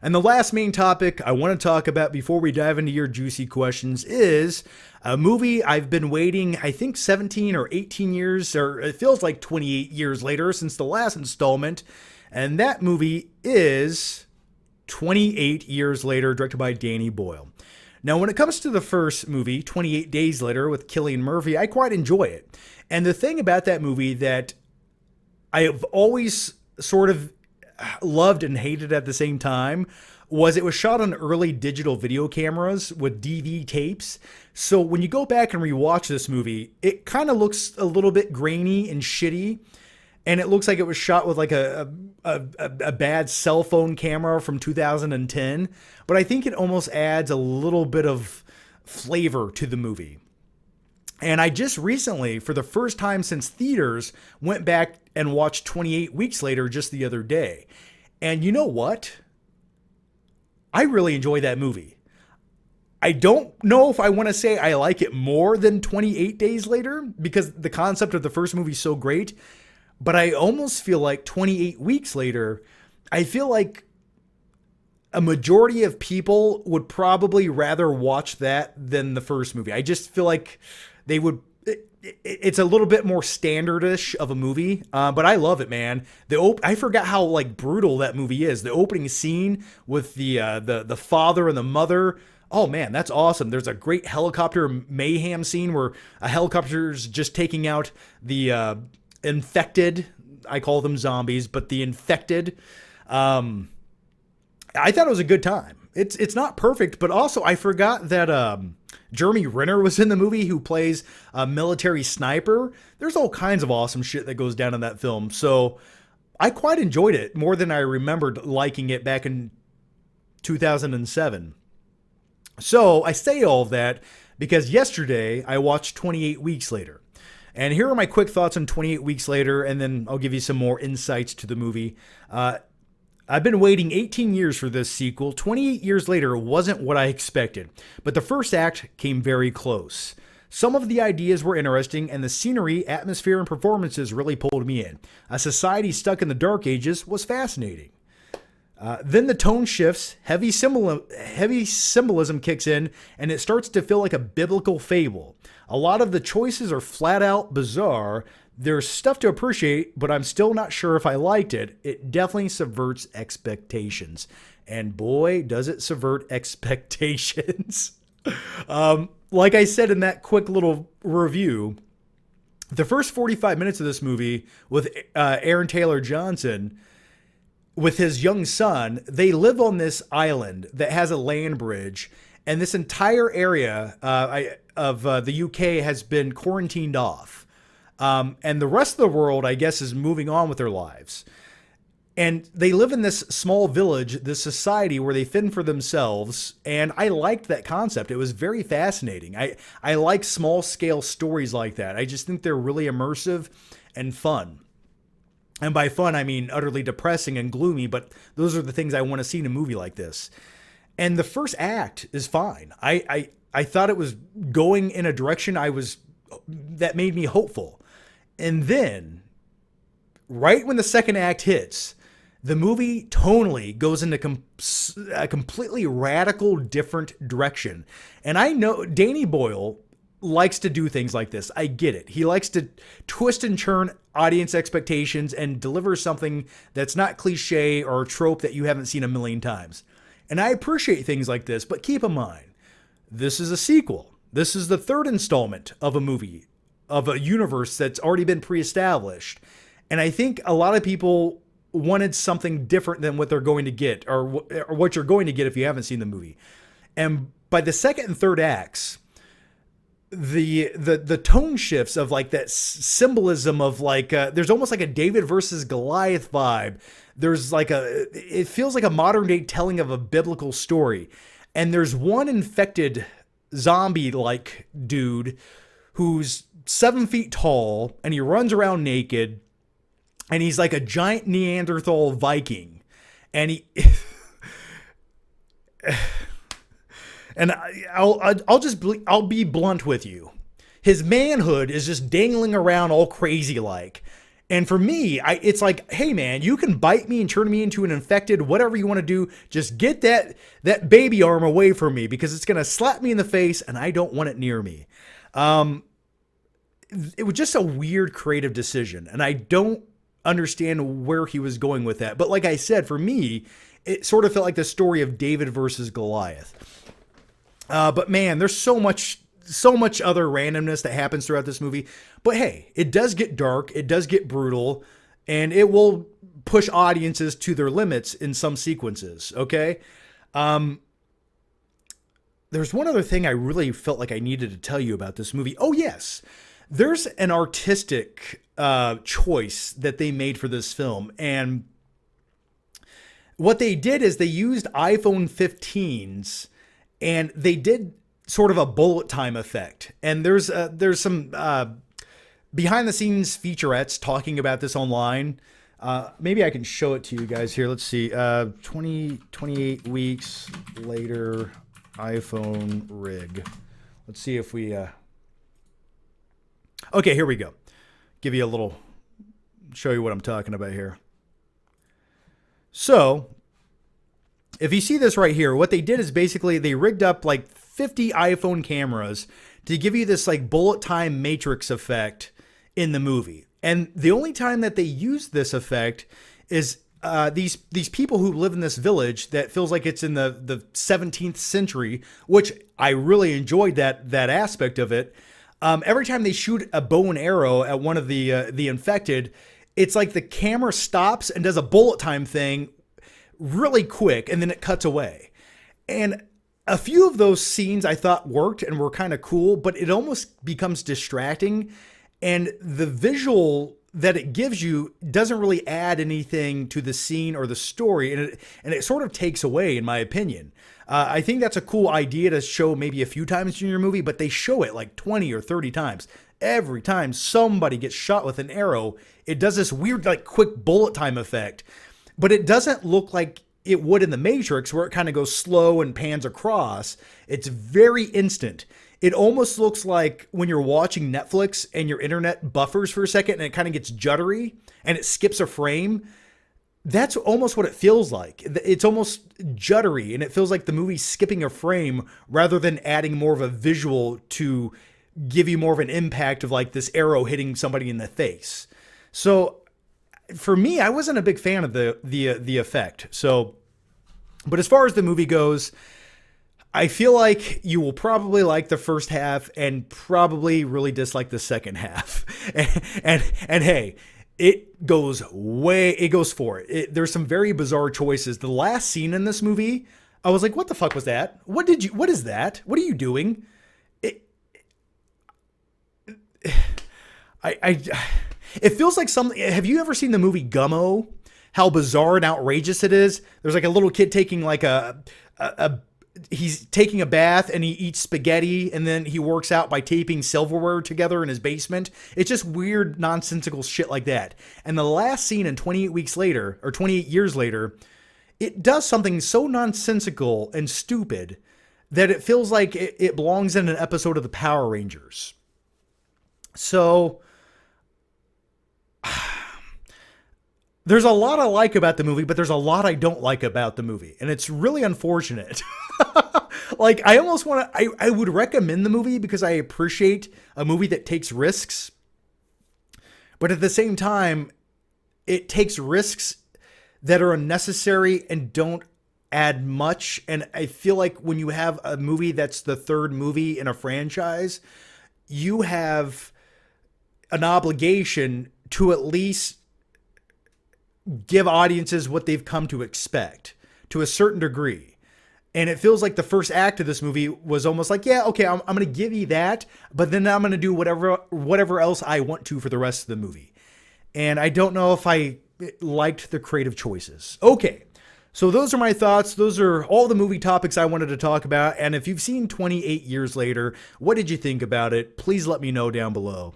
And the last main topic I want to talk about before we dive into your juicy questions is a movie I've been waiting, I think 17 or 18 years, or it feels like 28 years later since the last installment. And that movie is 28 Years Later, directed by Danny Boyle. Now, when it comes to the first movie, 28 Days Later with Cillian Murphy, I quite enjoy it. And the thing about that movie that I have always sort of loved and hated at the same time was it was shot on early digital video cameras with DV tapes. So when you go back and rewatch this movie, it kind of looks a little bit grainy and shitty. And it looks like it was shot with like a bad cell phone camera from 2010. But I think it almost adds a little bit of flavor to the movie. And I just recently, for the first time since theaters, went back and watched 28 Weeks Later just the other day. And you know what? I really enjoy that movie. I don't know if I want to say I like it more than 28 Days Later because the concept of the first movie is so great. But I almost feel like 28 Weeks Later, I feel like a majority of people would probably rather watch that than the first movie. I just feel like they would. It's a little bit more standardish of a movie, but I love it, man. I forgot how like brutal that movie is. The opening scene with the father and the mother. Oh man, that's awesome. There's a great helicopter mayhem scene where a helicopter's just taking out the infected. I call them zombies, but the infected. I thought it was a good time. It's not perfect, but also I forgot that Jeremy Renner was in the movie, who plays a military sniper. There's all kinds of awesome shit that goes down in that film. So I quite enjoyed it more than I remembered liking it back in 2007. So I say all of that because yesterday I watched 28 Weeks Later. And here are my quick thoughts on 28 Weeks Later, and then I'll give you some more insights to the movie. I've been waiting 18 years for this sequel. 28 Years Later wasn't what I expected, but the first act came very close. Some of the ideas were interesting, and the scenery, atmosphere, and performances really pulled me in. A society stuck in the Dark Ages was fascinating. Then the tone shifts, heavy symbolism kicks in, and it starts to feel like a biblical fable. A lot of the choices are flat out bizarre. There's stuff to appreciate, but I'm still not sure if I liked it. It definitely subverts expectations. And boy, does it subvert expectations. Like I said in that quick little review, the first 45 minutes of this movie with Aaron Taylor Johnson, with his young son, they live on this island that has a land bridge, and this entire area of the UK has been quarantined off. And the rest of the world, I guess, is moving on with their lives. And they live in this small village, this society where they fend for themselves. And I liked that concept. It was very fascinating. I like small scale stories like that. I just think they're really immersive and fun. And by fun, I mean utterly depressing and gloomy, but those are the things I want to see in a movie like this. And the first act is fine. I thought it was going in a direction that made me hopeful. And then, right when the second act hits, the movie tonally goes into a completely radical different direction. And I know Danny Boyle likes to do things like this. I get it. He likes to twist and turn audience expectations and deliver something that's not cliche or a trope that you haven't seen a million times. And I appreciate things like this, but keep in mind, this is a sequel. This is the third installment of a movie, of a universe that's already been pre-established. And I think a lot of people wanted something different than what they're going to get, or what you're going to get if you haven't seen the movie. And by the second and third acts, the tone shifts of like that symbolism of like there's almost like a David versus Goliath vibe. There's like it feels like a modern day telling of a biblical story. And there's one infected zombie like dude who's 7 feet tall, and he runs around naked, and he's like a giant Neanderthal Viking. And and I'll be blunt with you. His manhood is just dangling around all crazy like. And for me, it's like, hey man, you can bite me and turn me into an infected, whatever you want to do. Just get that baby arm away from me because it's gonna slap me in the face, and I don't want it near me. It was just a weird creative decision, and I don't understand where he was going with that. But like I said, for me, it sort of felt like the story of David versus Goliath. But man, there's so much other randomness that happens throughout this movie. But hey, it does get dark, it does get brutal, and it will push audiences to their limits in some sequences. Okay. There's one other thing I really felt like I needed to tell you about this movie. Oh yes, there's an artistic choice that they made for this film, and what they did is they used iPhone 15s, and they did sort of a bullet time effect. And there's some behind the scenes featurettes talking about this online. Maybe I can show it to you guys here. Let's see. 28 weeks later, iPhone rig. Let's see if we... Okay, here we go. Give you a little... Show you what I'm talking about here. So, if you see this right here, what they did is basically they rigged up like 50 iPhone cameras to give you this like bullet time matrix effect in the movie. And the only time that they used this effect is these people who live in this village that feels like it's in the 17th century, which I really enjoyed that aspect of it. Every time they shoot a bow and arrow at one of the infected, it's like the camera stops and does a bullet time thing really quick, and then it cuts away. And a few of those scenes I thought worked and were kind of cool, but it almost becomes distracting, and the visual that it gives you doesn't really add anything to the scene or the story, and it sort of takes away, in my opinion. I think that's a cool idea to show maybe a few times in your movie, but they show it like 20 or 30 times. Every time somebody gets shot with an arrow, it does this weird, like, quick bullet time effect. But it doesn't look like it would in The Matrix, where it kind of goes slow and pans across. It's very instant. It almost looks like when you're watching Netflix and your internet buffers for a second and it kind of gets juddery and it skips a frame. That's almost what it feels like. It's almost juddery, and it feels like the movie's skipping a frame rather than adding more of a visual to give you more of an impact of like this arrow hitting somebody in the face. So for me, I wasn't a big fan of the effect. So, but as far as the movie goes, I feel like you will probably like the first half and probably really dislike the second half. And hey, it goes for it. There's some very bizarre choices. The last scene in this movie, I was like, what the fuck was that? What is that? What are you doing? It feels like something. Have you ever seen the movie Gummo? How bizarre and outrageous it is. There's like a little kid taking like he's taking a bath and he eats spaghetti, and then he works out by taping silverware together in his basement. It's just weird, nonsensical shit like that. And the last scene in 28 weeks later, or 28 years later, it does something so nonsensical and stupid that it feels like it belongs in an episode of the Power Rangers. So there's a lot I like about the movie, but there's a lot I don't like about the movie. And it's really unfortunate. Like, I almost want to, I would recommend the movie because I appreciate a movie that takes risks. But at the same time, it takes risks that are unnecessary and don't add much. And I feel like when you have a movie that's the third movie in a franchise, you have an obligation to at least give audiences what they've come to expect to a certain degree. And it feels like the first act of this movie was almost like, yeah, okay, I'm going to give you that, but then I'm going to do whatever else I want to for the rest of the movie. And I don't know if I liked the creative choices. Okay, so those are my thoughts. Those are all the movie topics I wanted to talk about. And if you've seen 28 Years Later, what did you think about it? Please let me know down below.